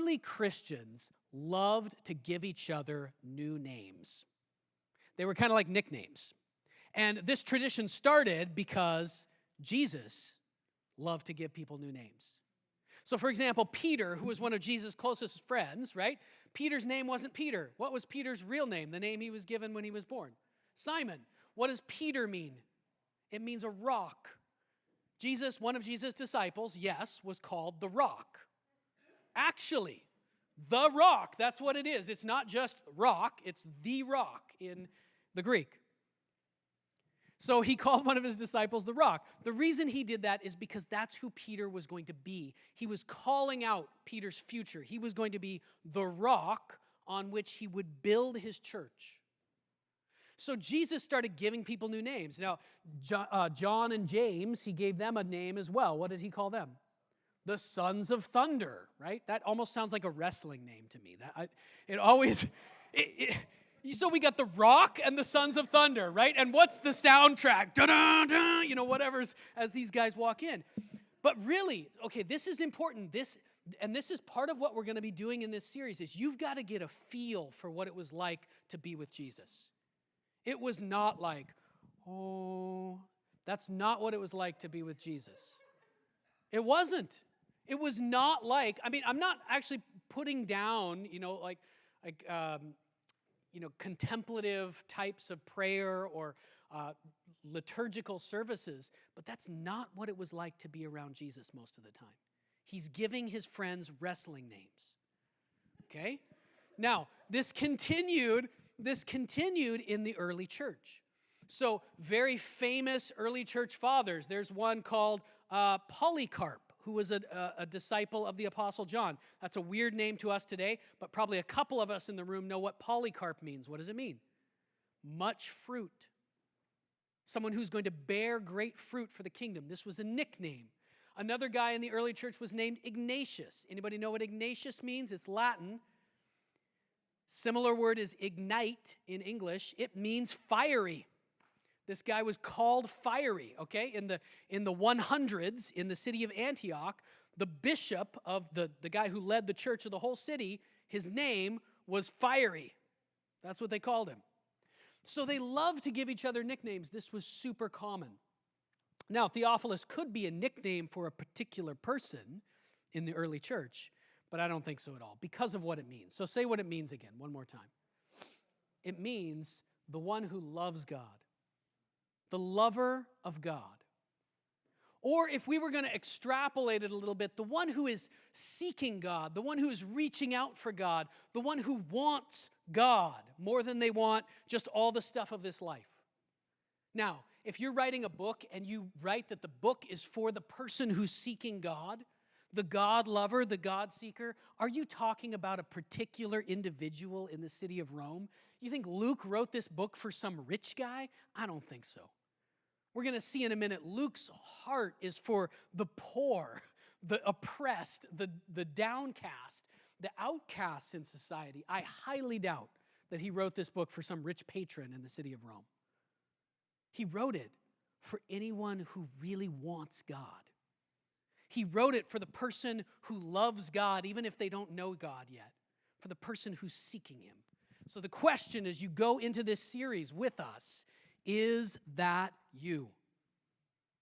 early Christians loved to give each other new names. They were kind of like nicknames. And this tradition started because Jesus loved to give people new names. So, for example, Peter, who was one of Jesus' closest friends, right? Peter's name wasn't Peter. What was Peter's real name, the name he was given when he was born? Simon. What does Peter mean? It means a rock. Jesus, one of Jesus' disciples, yes, was called the Rock. Actually, the Rock, that's what it is. It's not just rock, it's the Rock in the Greek. So he called one of his disciples the Rock. The reason he did that is because that's who Peter was going to be. He was calling out Peter's future. He was going to be the rock on which he would build his church. So Jesus started giving people new names. Now, John and James, he gave them a name as well. What did he call them? The Sons of Thunder, right? That almost sounds like a wrestling name to me. So we got the Rock and the Sons of Thunder, right? And what's the soundtrack? Da-da-da, whatever's as these guys walk in. But really, okay, this is important. This is part of what we're going to be doing in this series is you've got to get a feel for what it was like to be with Jesus. It was not like, that's not what it was like to be with Jesus. It wasn't. It was not like, I'm not actually putting down, contemplative types of prayer or liturgical services, but that's not what it was like to be around Jesus most of the time. He's giving his friends wrestling names. Okay? Now, this continued in the early church. So, very famous early church fathers. There's one called Polycarp, who was a disciple of the Apostle John. That's a weird name to us today, but probably a couple of us in the room know what Polycarp means. What does it mean? Much fruit. Someone who's going to bear great fruit for the kingdom. This was a nickname. Another guy in the early church was named Ignatius. Anybody know what Ignatius means? It's Latin. Similar word is ignite in English. It means fiery. This guy was called fiery, okay? In the 100s, in the city of Antioch, the bishop of the guy who led the church of the whole city, his name was Fiery. That's what they called him. So they loved to give each other nicknames. This was super common. Now, Theophilus could be a nickname for a particular person in the early church, but I don't think so at all because of what it means. So say what it means again, one more time. It means the one who loves God. The lover of God. Or if we were going to extrapolate it a little bit, the one who is seeking God, the one who is reaching out for God, the one who wants God more than they want just all the stuff of this life. Now, if you're writing a book and you write that the book is for the person who's seeking God, the God lover, the God seeker, are you talking about a particular individual in the city of Rome? You think Luke wrote this book for some rich guy? I don't think so. We're going to see in a minute, Luke's heart is for the poor, the oppressed, the downcast, the outcasts in society. I highly doubt that he wrote this book for some rich patron in the city of Rome. He wrote it for anyone who really wants God. He wrote it for the person who loves God, even if they don't know God yet, for the person who's seeking him. So the question as you go into this series with us, is that you?